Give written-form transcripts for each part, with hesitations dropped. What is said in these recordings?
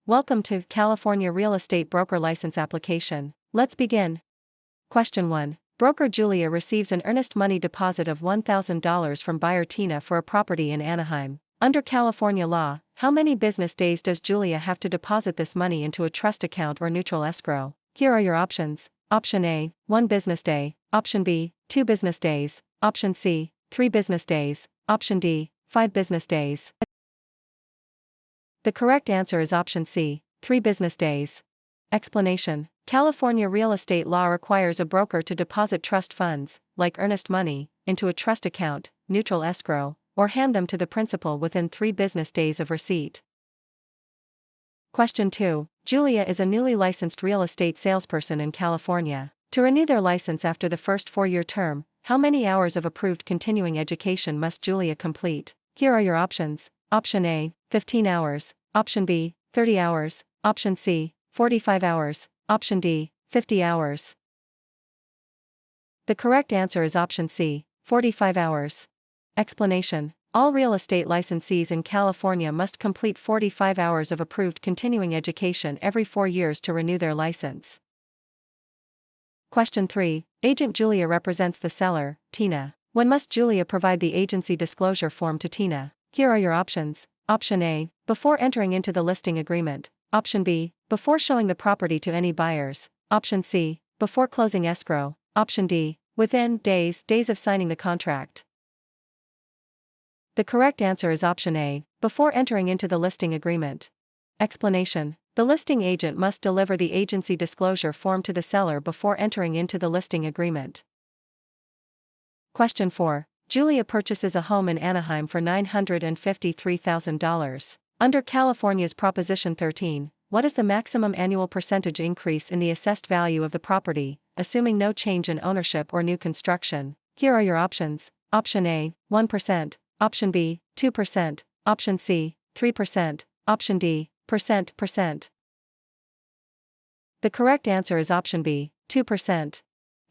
Welcome to California Real Estate Broker License Application. Let's begin. Question 1. Broker Julia receives an earnest money deposit of $1,000 from buyer Tina for a property in Anaheim. Under California law, how many business days does Julia have to deposit this money into a trust account or neutral escrow? Here are your options. Option A, 1 business day. Option B, 2 business days. Option C, 3 business days. Option D, 5 business days. The correct answer is option C, 3 business days. Explanation. California real estate law requires a broker to deposit trust funds, like earnest money, into a trust account, neutral escrow, or hand them to the principal within 3 business days of receipt. Question 2. Julia is a newly licensed real estate salesperson in California. To renew their license after the first 4-year term, how many hours of approved continuing education must Julia complete? Here are your options. Option A, 15 hours. Option B, 30 hours. Option C, 45 hours. Option D, 50 hours. The correct answer is option C, 45 hours. Explanation. All real estate licensees in California must complete 45 hours of approved continuing education every 4 years to renew their license. Question 3. Agent Julia represents the seller, Tina. When must Julia provide the agency disclosure form to Tina? Here are your options. Option A, before entering into the listing agreement. Option B, before showing the property to any buyers. Option C, before closing escrow. Option D, within days of signing the contract. The correct answer is option A, before entering into the listing agreement. Explanation. The listing agent must deliver the agency disclosure form to the seller before entering into the listing agreement. Question 4. Julia purchases a home in Anaheim for $953,000. Under California's Proposition 13, what is the maximum annual percentage increase in the assessed value of the property, assuming no change in ownership or new construction? Here are your options. Option A, 1%. Option B, 2%. Option C, 3%. Option D, percent. The correct answer is option B, 2%.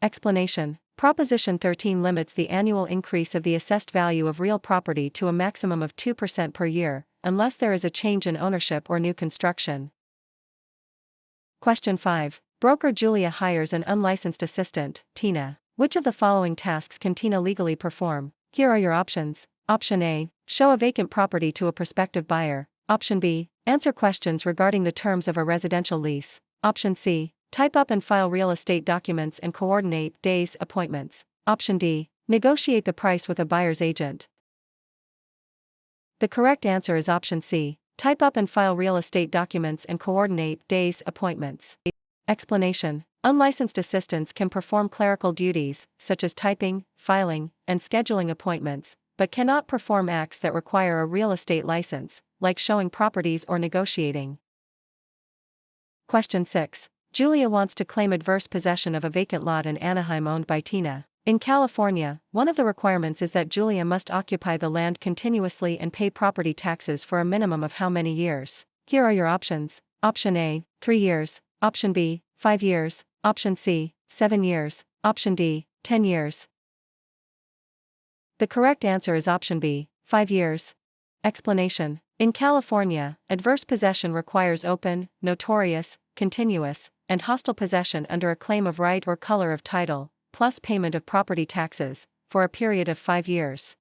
Explanation. Proposition 13 limits the annual increase of the assessed value of real property to a maximum of 2% per year, unless there is a change in ownership or new construction. Question 5. Broker Julia hires an unlicensed assistant, Tina. Which of the following tasks can Tina legally perform? Here are your options. Option A, show a vacant property to a prospective buyer. Option B, answer questions regarding the terms of a residential lease. Option C, type up and file real estate documents and coordinate days appointments. Option D, negotiate the price with a buyer's agent. The correct answer is option C, type up and file real estate documents and coordinate days appointments. Explanation. Unlicensed assistants can perform clerical duties, such as typing, filing, and scheduling appointments, but cannot perform acts that require a real estate license, like showing properties or negotiating. Question 6. Julia wants to claim adverse possession of a vacant lot in Anaheim owned by Tina. In California, one of the requirements is that Julia must occupy the land continuously and pay property taxes for a minimum of how many years? Here are your options. Option A, 3 years. Option B, 5 years. Option C, 7 years. Option D, 10 years. The correct answer is option B, 5 years. Explanation. In California, adverse possession requires open, notorious, continuous, and hostile possession under a claim of right or color of title, plus payment of property taxes, for a period of 5 years.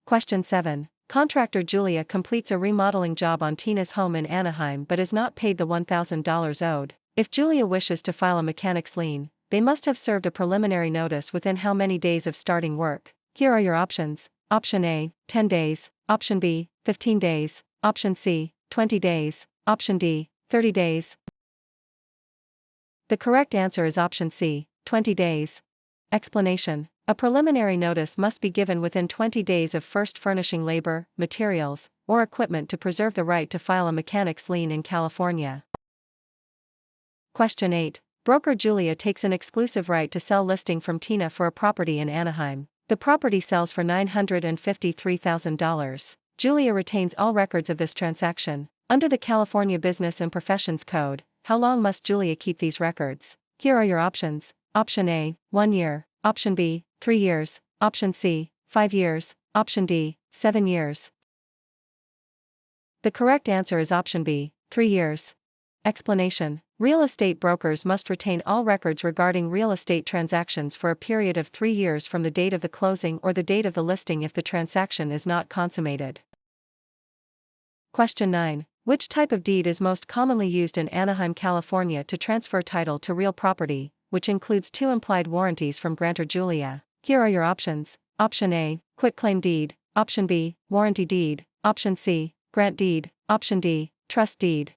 Question 7. Contractor Julia completes a remodeling job on Tina's home in Anaheim but is not paid the $1,000 owed. If Julia wishes to file a mechanic's lien, they must have served a preliminary notice within how many days of starting work? Here are your options. Option A, 10 days. Option B, 15 days. Option C, 20 days. Option D, 30 days. The correct answer is option C, 20 days. Explanation. A preliminary notice must be given within 20 days of first furnishing labor, materials, or equipment to preserve the right to file a mechanic's lien in California. Question 8. Broker Julia takes an exclusive right to sell listing from Tina for a property in Anaheim. The property sells for $953,000. Julia retains all records of this transaction. Under the California Business and Professions Code, how long must Julia keep these records? Here are your options. Option A, 1 year. Option B, 3 years. Option C, 5 years. Option D, 7 years. The correct answer is option B, 3 years. Explanation: real estate brokers must retain all records regarding real estate transactions for a period of 3 years from the date of the closing or the date of the listing if the transaction is not consummated. Question 9. Which type of deed is most commonly used in Anaheim, California to transfer title to real property, which includes 2 implied warranties from grantor Julia? Here are your options. Option A, quitclaim deed. Option B, warranty deed. Option C, grant deed. Option D, trust deed.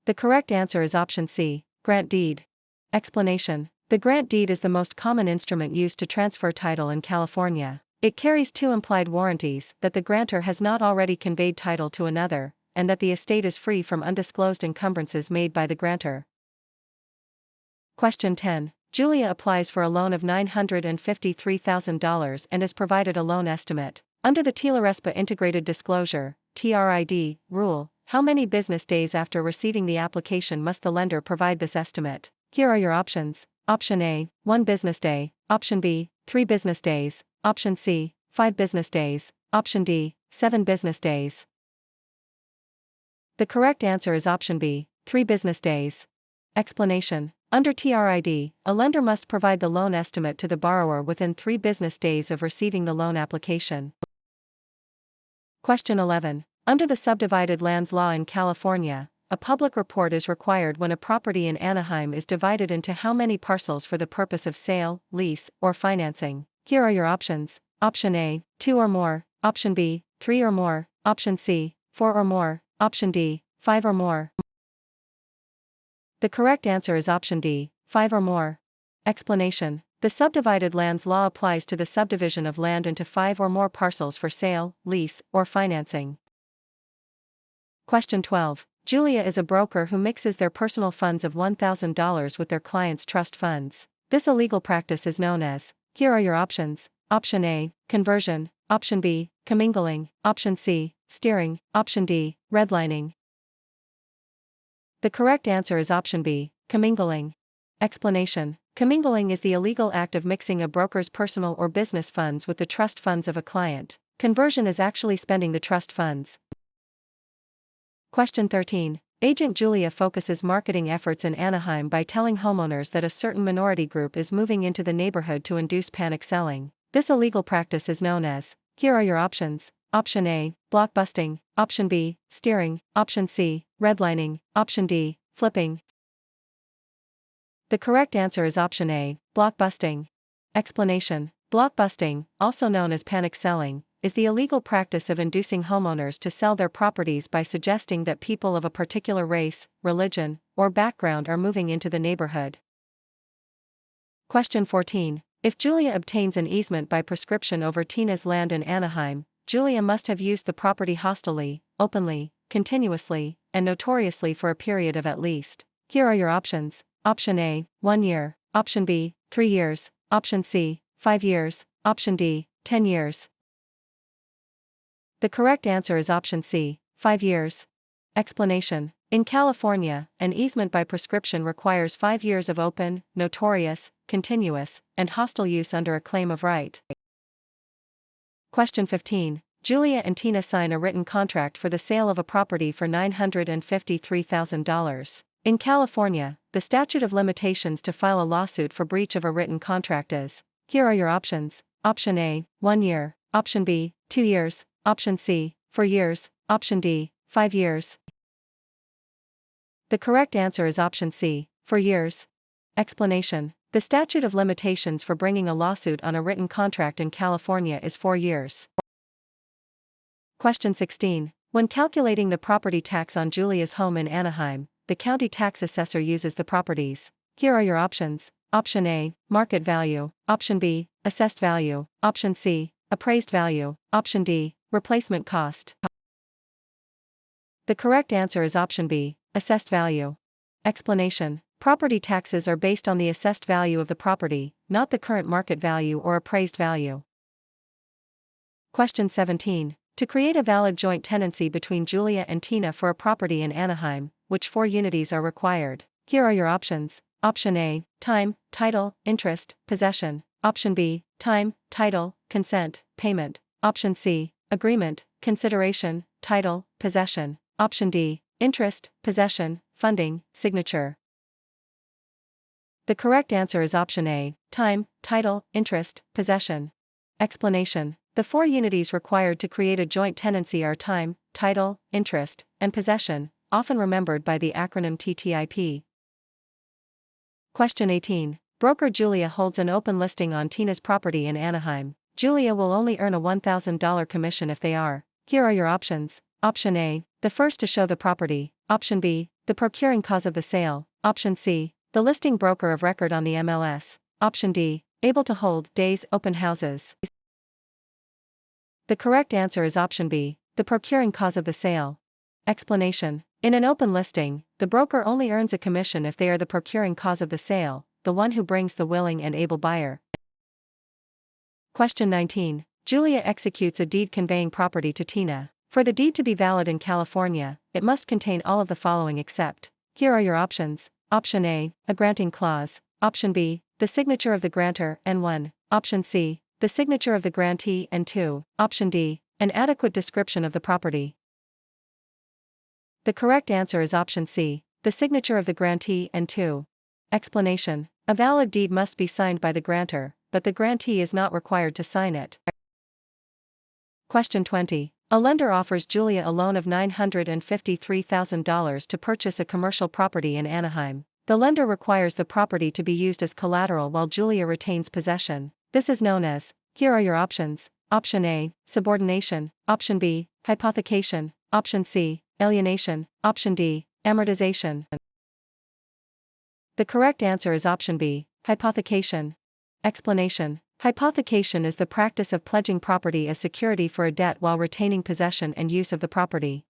The correct answer is option C, grant deed. Explanation: the grant deed is the most common instrument used to transfer title in California. It carries 2 implied warranties that the grantor has not already conveyed title to another, and that the estate is free from undisclosed encumbrances made by the grantor. Question 10. Julia applies for a loan of $953,000 and is provided a loan estimate. Under the TILA-RESPA Integrated Disclosure (TRID) rule, how many business days after receiving the application must the lender provide this estimate? Here are your options. Option A, 1 business day. Option B, 3 business days. Option C, 5 business days. Option D, 7 business days. The correct answer is option B, 3 business days. Explanation: under TRID, a lender must provide the loan estimate to the borrower within 3 business days of receiving the loan application. Question 11. Under the Subdivided Lands Law in California, a public report is required when a property in Anaheim is divided into how many parcels for the purpose of sale, lease, or financing? Here are your options. Option A, 2 or more. Option B, 3 or more. Option C, 4 or more. Option D, 5 or more. The correct answer is option D, 5 or more. Explanation: the Subdivided Lands Law applies to the subdivision of land into 5 or more parcels for sale, lease, or financing. Question 12. Julia is a broker who mixes their personal funds of $1,000 with their clients' trust funds. This illegal practice is known as. Here are your options. Option A, conversion. Option B, commingling. Option C, steering. Option D, redlining. The correct answer is option B, commingling. Explanation: commingling is the illegal act of mixing a broker's personal or business funds with the trust funds of a client. Conversion is actually spending the trust funds. Question 13. Agent Julia focuses marketing efforts in Anaheim by telling homeowners that a certain minority group is moving into the neighborhood to induce panic selling. This illegal practice is known as. Here are your options. Option A, blockbusting. Option B, steering. Option C, redlining. Option D, flipping. The correct answer is option A, blockbusting. Explanation: blockbusting, also known as panic selling, is the illegal practice of inducing homeowners to sell their properties by suggesting that people of a particular race, religion, or background are moving into the neighborhood. Question 14. If Julia obtains an easement by prescription over Tina's land in Anaheim, Julia must have used the property hostilely, openly, continuously, and notoriously for a period of at least. Here are your options. Option A, 1 year. Option B, 3 years. Option C, 5 years. Option D, 10 years. The correct answer is option C, 5 years. Explanation: in California, an easement by prescription requires 5 years of open, notorious, continuous, and hostile use under a claim of right. Question 15. Julia and Tina sign a written contract for the sale of a property for $953,000. In California, the statute of limitations to file a lawsuit for breach of a written contract is. Here are your options. Option A, 1 year. Option B, 2 years. Option C, 4 years. Option D, 5 years. The correct answer is option C, 4 years. Explanation: the statute of limitations for bringing a lawsuit on a written contract in California is 4 years. Question 16. When calculating the property tax on Julia's home in Anaheim, the county tax assessor uses the properties. Here are your options. Option A, market value. Option B, assessed value. Option C, appraised value. Option D, replacement cost. The correct answer is option B, assessed value. Explanation: property taxes are based on the assessed value of the property, not the current market value or appraised value. Question 17. To create a valid joint tenancy between Julia and Tina for a property in Anaheim, which 4 unities are required? Here are your options. Option A, time, title, interest, possession. Option B, time, title, consent, payment. Option C, agreement, consideration, title, possession. Option D, interest, possession, funding, signature. The correct answer is option A, time, title, interest, possession. Explanation. The four unities required to create a joint tenancy are time, title, interest, and possession, often remembered by the acronym TTIP. Question 18. Broker Julia holds an open listing on Tina's property in Anaheim. Julia will only earn a $1,000 commission if they are. Here are your options. Option A, the first to show the property. Option B, the procuring cause of the sale. Option C, the listing broker of record on the MLS. Option D, able to hold days open houses. The correct answer is option B, the procuring cause of the sale. Explanation. In an open listing, the broker only earns a commission if they are the procuring cause of the sale, the one who brings the willing and able buyer. Question 19. Julia executes a deed conveying property to Tina. For the deed to be valid in California, it must contain all of the following except. Here are your options. Option A, a granting clause. Option B, the signature of the grantor, and 1. Option C, the signature of the grantee, and 2. Option D, an adequate description of the property. The correct answer is option C, the signature of the grantee, and 2. Explanation. A valid deed must be signed by the grantor, but the grantee is not required to sign it. Question 20. A lender offers Julia a loan of $953,000 to purchase a commercial property in Anaheim. The lender requires the property to be used as collateral while Julia retains possession. This is known as. Here are your options. Option A, subordination. Option B, hypothecation. Option C, alienation. Option D, amortization. The correct answer is option B, hypothecation. Explanation. Hypothecation is the practice of pledging property as security for a debt while retaining possession and use of the property.